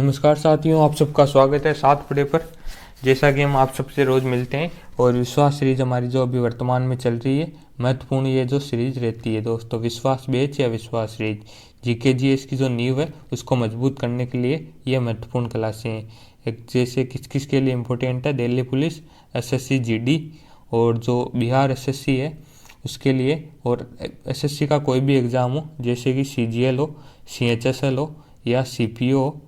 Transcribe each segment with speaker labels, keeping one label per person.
Speaker 1: नमस्कार साथियों, आप सबका स्वागत है साथ पढ़े पर। जैसा कि हम आप सबसे रोज़ मिलते हैं और विश्वास सीरीज हमारी जो अभी वर्तमान में चल रही है, महत्वपूर्ण ये जो सीरीज रहती है दोस्तों, विश्वास बैच या विश्वास सीरीज, जीके जीएस की जो नींव है उसको मजबूत करने के लिए ये महत्वपूर्ण क्लासें हैं। एक जैसे किस किस के लिए इम्पोर्टेंट है, दिल्ली पुलिस, एसएससी जीडी और जो बिहार एसएससी है उसके लिए, और एसएससी का कोई भी एग्ज़ाम हो जैसे कि सीजीएल हो, सीएचएसएल हो या सीपीओ हो,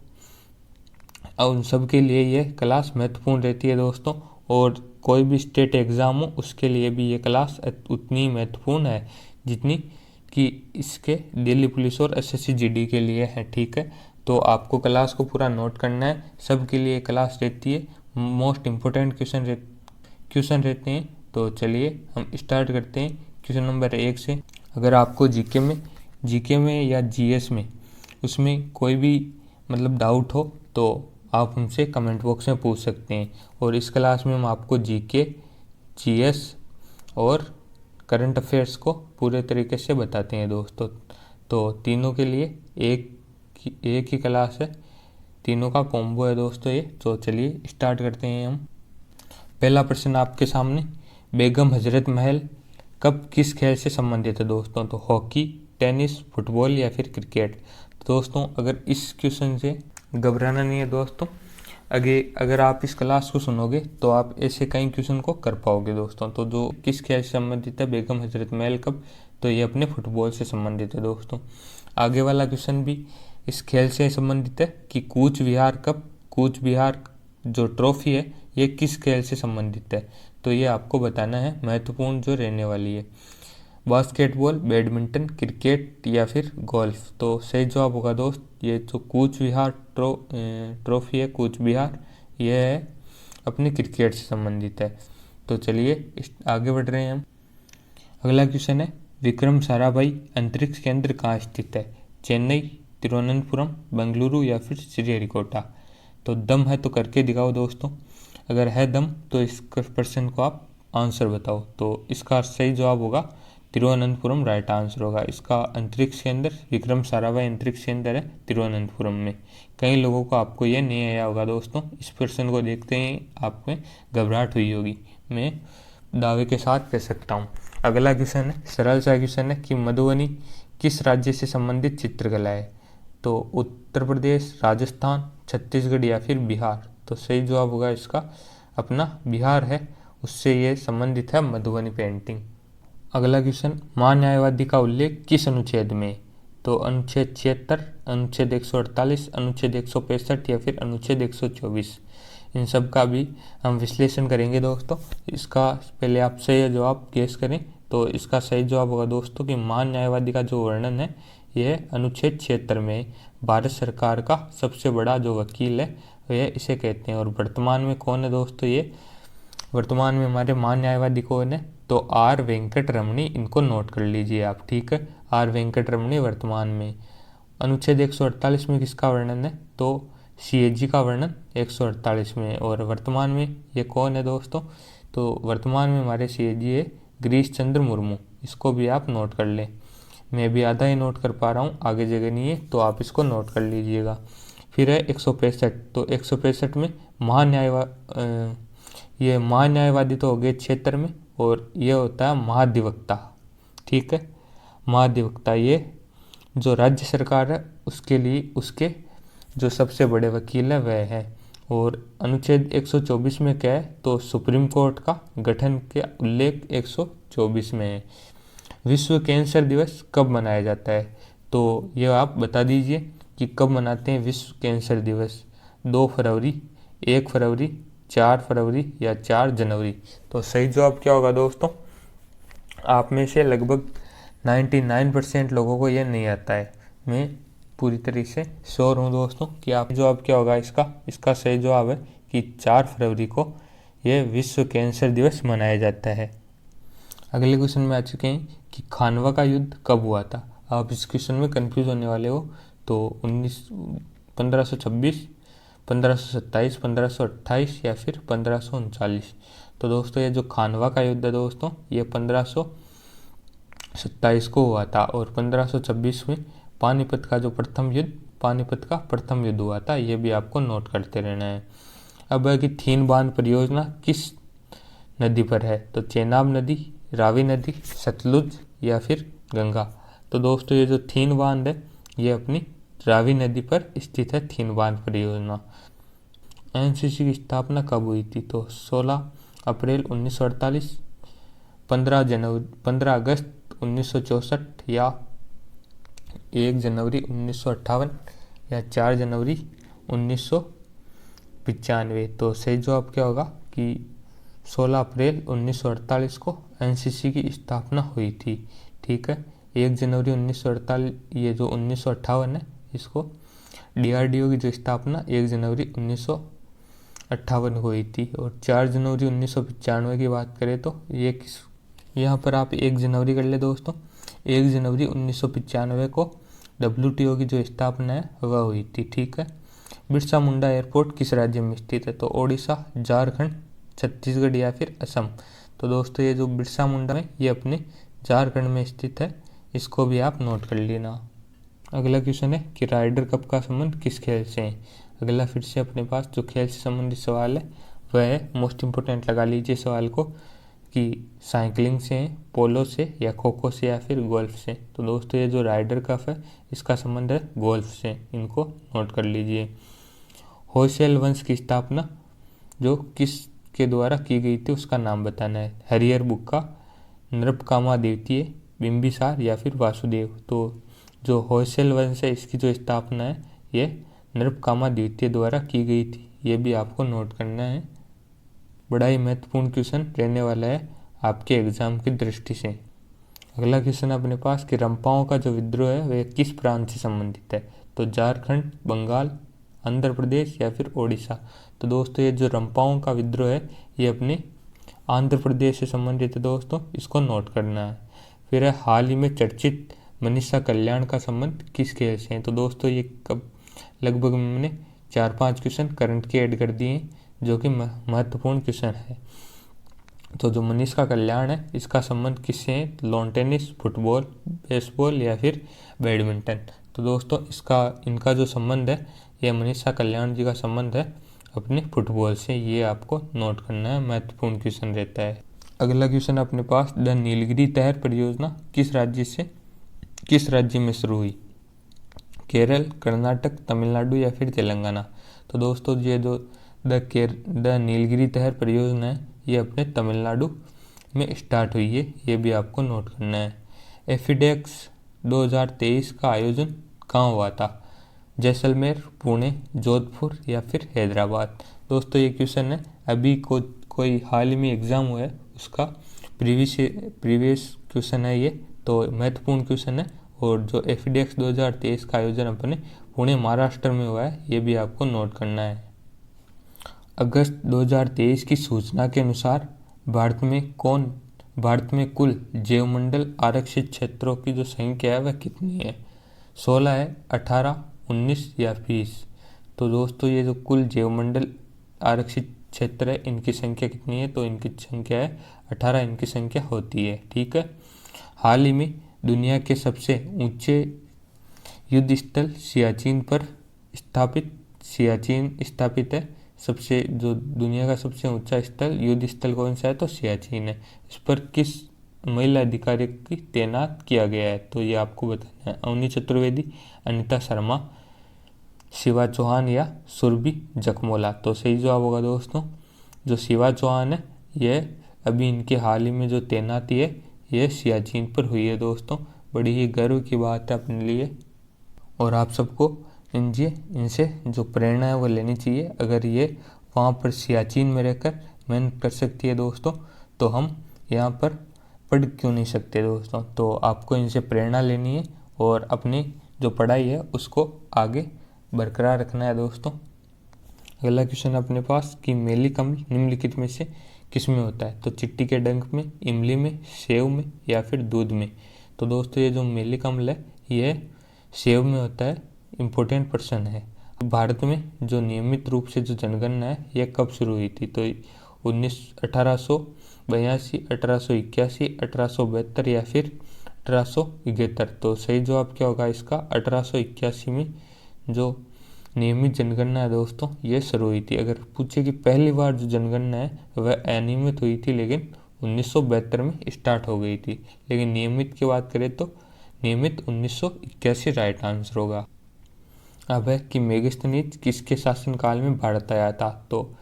Speaker 1: उन सब के लिए ये क्लास महत्वपूर्ण रहती है दोस्तों। और कोई भी स्टेट एग्ज़ाम हो उसके लिए भी ये क्लास उतनी महत्वपूर्ण है जितनी कि इसके दिल्ली पुलिस और एसएससी जीडी के लिए है। ठीक है, तो आपको क्लास को पूरा नोट करना है, सब के लिए क्लास रहती है, मोस्ट इम्पोर्टेंट क्वेश्चन रहते हैं। तो चलिए हम स्टार्ट करते हैं क्वेश्चन नंबर 1 से। अगर आपको जीके में या जीएस में उसमें कोई भी मतलब डाउट हो तो आप हमसे कमेंट बॉक्स में पूछ सकते हैं। और इस क्लास में हम आपको जीके, जीएस और करंट अफेयर्स को पूरे तरीके से बताते हैं दोस्तों। तो तीनों के लिए एक ही क्लास है, तीनों का कॉम्बो है दोस्तों ये। तो चलिए स्टार्ट करते हैं हम। पहला प्रश्न आपके सामने, बेगम हजरत महल कब किस खेल से संबंधित है दोस्तों? तो हॉकी, टेनिस, फुटबॉल या फिर क्रिकेट। तो दोस्तों अगर इस क्वेश्चन से घबराना नहीं है दोस्तों, अगर आप इस क्लास को सुनोगे तो आप ऐसे कई क्वेश्चन को कर पाओगे दोस्तों। तो जो किस खेल से संबंधित है, बेगम हजरत महल कब, तो ये अपने फुटबॉल से संबंधित है दोस्तों। आगे वाला क्वेश्चन भी इस खेल से संबंधित है कि कूच विहार जो ट्रॉफी है ये किस खेल से संबंधित है, तो ये आपको बताना है, महत्वपूर्ण जो रहने वाली है। बास्केटबॉल, बैडमिंटन, क्रिकेट या फिर गोल्फ। तो सही जवाब होगा दोस्त ये जो कूच विहार ट्रॉफी है, कूच विहार, यह है अपने क्रिकेट से संबंधित है। तो चलिए आगे बढ़ रहे हैं हम। अगला क्वेश्चन है, विक्रम साराभाई अंतरिक्ष केंद्र कहाँ स्थित है? चेन्नई, तिरुवनंतपुरम, बेंगलुरु या फिर श्रीहरिकोटा। तो दम है तो करके दिखाओ दोस्तों, अगर है दम तो इस प्रश्न को आप आंसर बताओ। तो इसका सही जवाब होगा तिरुवनंतपुरम, राइट आंसर होगा। इसका अंतरिक्ष केंद्र विक्रम साराभाई अंतरिक्ष केंद्र है तिरुवनंतपुरम में। कई लोगों को आपको ये नहीं आया होगा दोस्तों, इस प्रश्न को देखते ही आप में घबराहट हुई होगी, मैं दावे के साथ कह सकता हूँ। अगला क्वेश्चन है, सरल सा क्वेश्चन है कि मधुबनी किस राज्य से संबंधित चित्रकला है? तो उत्तर प्रदेश, राजस्थान, छत्तीसगढ़ या फिर बिहार। तो सही जवाब होगा इसका अपना बिहार है, उससे ये संबंधित है मधुबनी पेंटिंग। अगला क्वेश्चन, महान्यायवादी का उल्लेख किस अनुच्छेद में? तो अनुच्छेद 76, अनुच्छेद 148, अनुच्छेद 165 या फिर अनुच्छेद 124। इन सब का भी हम विश्लेषण करेंगे दोस्तों। इसका पहले आप सही जवाब गेस करें। तो इसका सही जवाब होगा दोस्तों कि महान्यायवादी का जो वर्णन है यह अनुच्छेद 76 में, भारत सरकार का सबसे बड़ा जो वकील है वह इसे कहते हैं। और वर्तमान में कौन है दोस्तों? ये वर्तमान में हमारे महान्यायवादी कौन है? तो आर वेंकट रमणी, इनको नोट कर लीजिए आप। ठीक है, आर वेंकट रमणी वर्तमान में। अनुच्छेद 148 में किसका वर्णन है? तो सीएजी का वर्णन 148 में। और वर्तमान में ये कौन है दोस्तों? तो वर्तमान में हमारे सीएजी है गिरीश चंद्र मुर्मू, इसको भी आप नोट कर लें। मैं भी आधा ही नोट कर पा रहा हूँ, आगे जगह नहीं है, तो आप इसको नोट कर लीजिएगा। फिर है 165। तो 165 में ये महान्यायवादी तो हो गए क्षेत्र में, और ये होता है महाधिवक्ता। ठीक है, महाधिवक्ता ये जो राज्य सरकार है उसके लिए उसके जो सबसे बड़े वकील है वह है। और अनुच्छेद 124 में क्या है? तो सुप्रीम कोर्ट का गठन के उल्लेख 124 में है। विश्व कैंसर दिवस कब मनाया जाता है? तो ये आप बता दीजिए कि कब मनाते हैं विश्व कैंसर दिवस? 2 फरवरी, 1 फरवरी, 4 फरवरी या 4 जनवरी। तो सही जवाब क्या होगा दोस्तों? आप में से लगभग 99% लोगों को ये नहीं आता है, मैं पूरी तरीके से श्योर हूँ दोस्तों कि आप जवाब क्या होगा इसका सही जवाब है कि 4 फरवरी को यह विश्व कैंसर दिवस मनाया जाता है। अगले क्वेश्चन में आ चुके हैं कि खानवा का युद्ध कब हुआ था? आप इस क्वेश्चन में कंफ्यूज होने वाले हो। तो 1526, 1527, 1528 या फिर 1539। तो दोस्तों ये जो खानवा का युद्ध है दोस्तों ये 1527 को हुआ था। और 1526 में पानीपत का जो प्रथम युद्ध पानीपत का प्रथम युद्ध हुआ था, ये भी आपको नोट करते रहना है। अब है कि थीन बांध परियोजना किस नदी पर है, तो चेनाब नदी, रावी नदी, सतलुज या फिर गंगा। तो दोस्तों ये जो थीन बांध है ये अपनी रावी नदी पर स्थित है, थीन बांध परियोजना। एनसीसी की स्थापना कब हुई थी, तो 16 अप्रैल 1948, 15 अगस्त 1964 या 1 जनवरी 1958 या 4 जनवरी 1995। तो सही जवाब क्या होगा कि 16 अप्रैल 1948 को एनसीसी की स्थापना हुई थी। ठीक है, 1 जनवरी 1948, ये जो 1958 है, इसको डीआरडीओ की जो स्थापना 1 जनवरी 1958 को हुई थी। और 4 जनवरी 1995 की बात करें तो ये किस, यहाँ पर आप 1 जनवरी कर ले दोस्तों। 1 जनवरी 1995 को WTO की जो स्थापना है वह हुई थी। ठीक है, बिरसा मुंडा एयरपोर्ट किस राज्य में स्थित है, तो ओडिशा, झारखंड, छत्तीसगढ़ या फिर असम। तो दोस्तों ये जो बिरसा मुंडा है ये अपने झारखंड में स्थित है, इसको भी आप नोट कर लेना। अगला क्वेश्चन है कि राइडर कप का संबंध किस खेल से है। अगला फिर से अपने पास जो खेल से संबंधित सवाल है वह है, मोस्ट इम्पोर्टेंट लगा लीजिए सवाल को, कि साइकिलिंग से है, पोलो से या खो खो से या फिर गोल्फ से। तो दोस्तों ये जो राइडर कप है इसका संबंध है गोल्फ से, इनको नोट कर लीजिए। होयसल वंश की स्थापना जो किस के द्वारा की गई थी उसका नाम बताना है। हरिहर बुक्का, नृपकामा द्वितीय, बिंबिसार या फिर वासुदेव। तो जो होयसल वंश है इसकी जो स्थापना है ये नृपकामा द्वितीय द्वारा की गई थी, ये भी आपको नोट करना है। बड़ा ही महत्वपूर्ण क्वेश्चन रहने वाला है आपके एग्जाम की दृष्टि से। अगला क्वेश्चन अपने पास कि रंपाओं का जो विद्रोह है वह किस प्रांत से संबंधित है, तो झारखंड, बंगाल, आंध्र प्रदेश या फिर ओडिशा। तो दोस्तों ये जो रंपाओं का विद्रोह है ये अपने आंध्र प्रदेश से संबंधित है दोस्तों, इसको नोट करना है। फिर है हाल ही में चर्चित मनीषा कल्याण का संबंध किस खेल से है। तो दोस्तों ये कब लगभग मैंने 4-5 क्वेश्चन करंट के ऐड कर दिए हैं जो कि महत्वपूर्ण क्वेश्चन है। तो जो मनीषा कल्याण है इसका संबंध किससे है, लॉन टेनिस, फुटबॉल, बेसबॉल या फिर बैडमिंटन। तो दोस्तों इनका जो संबंध है ये मनीषा कल्याण जी का संबंध है अपने फुटबॉल से, ये आपको नोट करना है, महत्वपूर्ण क्वेश्चन रहता है। अगला क्वेश्चन अपने पास, द नीलगिरी नहर परियोजना किस राज्य में शुरू हुई, केरल, कर्नाटक, तमिलनाडु या फिर तेलंगाना। तो दोस्तों ये जो द नीलगिरी नहर परियोजना है ये अपने तमिलनाडु में स्टार्ट हुई है, ये भी आपको नोट करना है। एफिडेक्स 2023 का आयोजन कहाँ हुआ था, जैसलमेर, पुणे, जोधपुर या फिर हैदराबाद। दोस्तों ये क्वेश्चन है अभी कोई हाल ही में एग्जाम हुआ है उसका प्रीवियस क्वेश्चन है ये, तो महत्वपूर्ण क्वेश्चन है। और जो एफिडेक्स 2023 का आयोजन अपने पुणे महाराष्ट्र में हुआ है, ये भी आपको नोट करना है। अगस्त 2023 की सूचना के अनुसार भारत में कुल जैवमंडल आरक्षित क्षेत्रों की जो संख्या है वह कितनी है, 16 है, 18, 19 या 20। तो दोस्तों ये जो कुल जैवमंडल आरक्षित क्षेत्र है इनकी संख्या कितनी है, तो इनकी संख्या है 18, इनकी संख्या होती है। ठीक है, हाल ही में दुनिया के सबसे ऊंचे युद्ध स्थल सियाचिन स्थापित है। जो दुनिया का सबसे ऊंचा युद्ध स्थल कौन सा है, तो सियाचिन है। इस पर किस महिला अधिकारी की तैनात किया गया है, तो ये आपको बताना है। अवनी चतुर्वेदी, अनिता शर्मा, शिवा चौहान या सुरभि जखमोला। तो सही जवाब होगा दोस्तों जो शिवा चौहान है, ये अभी इनके हाल ही में जो तैनाती है ये सियाचिन पर हुई है दोस्तों। बड़ी ही गर्व की बात है अपने लिए, और आप सबको इनसे जो प्रेरणा है वो लेनी चाहिए। अगर ये वहाँ पर सियाचिन में रहकर मेहनत कर सकती है दोस्तों, तो हम यहाँ पर पढ़ क्यों नहीं सकते दोस्तों। तो आपको इनसे प्रेरणा लेनी है और अपनी जो पढ़ाई है उसको आगे बरकरार रखना है दोस्तों। अगला क्वेश्चन अपने पास कि मेली कमल निम्नलिखित में से किस में होता है, तो चिट्टी के डंक में, इमली में, सेव में या फिर दूध में। तो दोस्तों ये जो मेली कमल है ये सेव में होता है, इम्पोर्टेंट पर्सन है। भारत में जो नियमित रूप से जो जनगणना है ये कब शुरू हुई थी, तो 1882, 1881, 1872 या फिर 1871। तो सही जवाब क्या होगा इसका, 1881 में जो नियमित जनगणना है दोस्तों ये शुरू हुई थी। अगर पूछे कि पहली बार जो जनगणना है वह अनियमित हुई थी, लेकिन 1972 में स्टार्ट हो गई थी। लेकिन नियमित की बात करें तो नियमित 1981 राइट आंसर होगा। अब है कि मेगास्थनीज किसके शासनकाल में भारत आया था? तो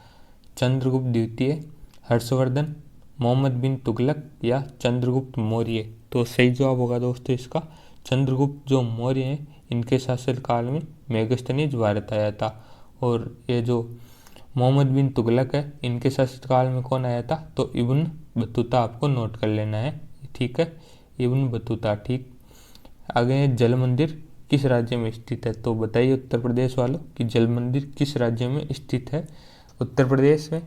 Speaker 1: चंद्रगुप्त द्वितीय, हर्षवर्धन, मोहम्मद बिन तुगलक या चंद्रगुप्त मौर्य। तो सही जवाब होगा दोस्तों इसका चंद्रगुप्त जो मौर्य हैं इनके शासनकाल में मेगास्थनीज भारत आया था। और ये जो मोहम्मद बिन तुगलक है इनके शासनकाल में कौन आया था? तो इब्न बतूता, आपको नोट कर लेना है, ठीक है, इब्न बतूता। ठीक, आगे जल मंदिर किस राज्य में स्थित है? तो बताइए उत्तर प्रदेश वालों कि जल मंदिर किस राज्य में स्थित है? उत्तर प्रदेश में,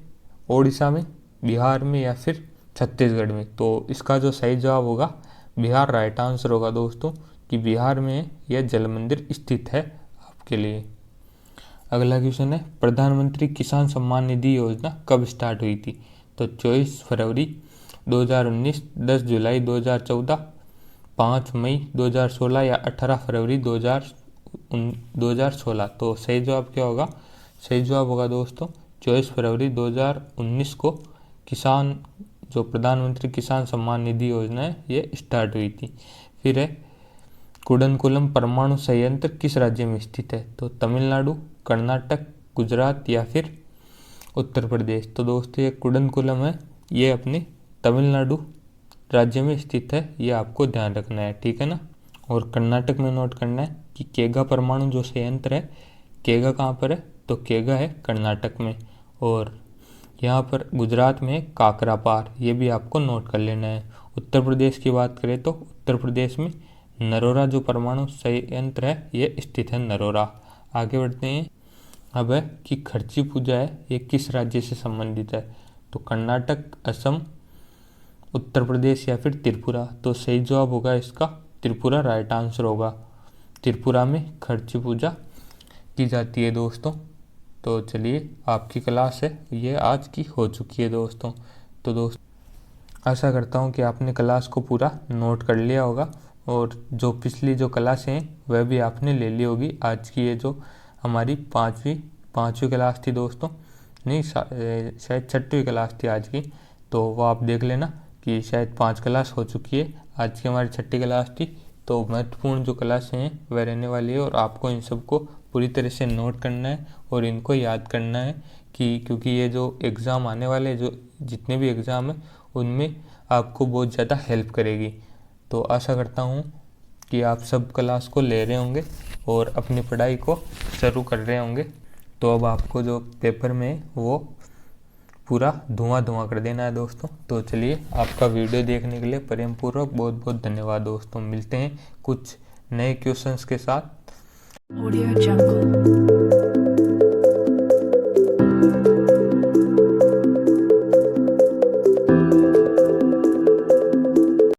Speaker 1: ओडिशा में, बिहार में या फिर छत्तीसगढ़ में? तो इसका जो सही जवाब होगा बिहार राइट आंसर होगा दोस्तों, कि बिहार में यह जल मंदिर स्थित है आपके लिए। अगला क्वेश्चन है प्रधानमंत्री किसान सम्मान निधि योजना कब स्टार्ट हुई थी? तो 24 फरवरी 2019, 10 जुलाई 2014, 5 मई 2016 या 18 फरवरी 2016। तो सही जवाब क्या होगा? सही जवाब होगा दोस्तों 24 फरवरी 2019 को किसान जो प्रधानमंत्री किसान सम्मान निधि योजना है ये स्टार्ट हुई थी। फिर है कुडनकुलम परमाणु संयंत्र किस राज्य में स्थित है? तो तमिलनाडु, कर्नाटक, गुजरात या फिर उत्तर प्रदेश? तो दोस्तों ये कुडनकुलम है ये अपने तमिलनाडु राज्य में स्थित है, ये आपको ध्यान रखना है, ठीक है ना। और कर्नाटक में नोट करना है कि केगा परमाणु जो संयंत्र है, केगा कहाँ पर है? तो केगा है कर्नाटक में। और यहाँ पर गुजरात में काकरापार, ये भी आपको नोट कर लेना है। उत्तर प्रदेश की बात करें तो उत्तर प्रदेश में नरोरा जो परमाणु संयंत्र है ये स्थित है नरोरा। आगे बढ़ते हैं। अब है कि खर्ची पूजा है ये किस राज्य से संबंधित है? तो कर्नाटक, असम, उत्तर प्रदेश या फिर त्रिपुरा? तो सही जवाब होगा इसका त्रिपुरा राइट आंसर होगा। त्रिपुरा में खर्ची पूजा की जाती है दोस्तों। तो चलिए आपकी क्लास है ये आज की हो चुकी है दोस्तों। तो दोस्तों आशा करता हूँ कि आपने क्लास को पूरा नोट कर लिया होगा और जो पिछली जो क्लासें हैं वह भी आपने ले ली होगी। आज की ये जो हमारी पाँचवीं क्लास थी दोस्तों, नहीं शायद छठवीं क्लास थी आज की, तो वो आप देख लेना कि शायद 5 क्लास हो चुकी है। आज की हमारी छठी क्लास थी। तो महत्वपूर्ण जो क्लासें हैं वह रहने वाली है और आपको इन सबको पूरी तरह से नोट करना है और इनको याद करना है कि क्योंकि ये जो एग्ज़ाम आने वाले जो जितने भी एग्ज़ाम हैं उनमें आपको बहुत ज़्यादा हेल्प करेगी। तो आशा करता हूँ कि आप सब क्लास को ले रहे होंगे और अपनी पढ़ाई को शुरू कर रहे होंगे। तो अब आपको जो पेपर में वो पूरा धुआं कर देना है दोस्तों। तो चलिए आपका वीडियो देखने के लिए प्रेम पूर्वक बहुत बहुत धन्यवाद दोस्तों। मिलते हैं कुछ नए क्वेश्चंस के साथ।
Speaker 2: Audio Jungle।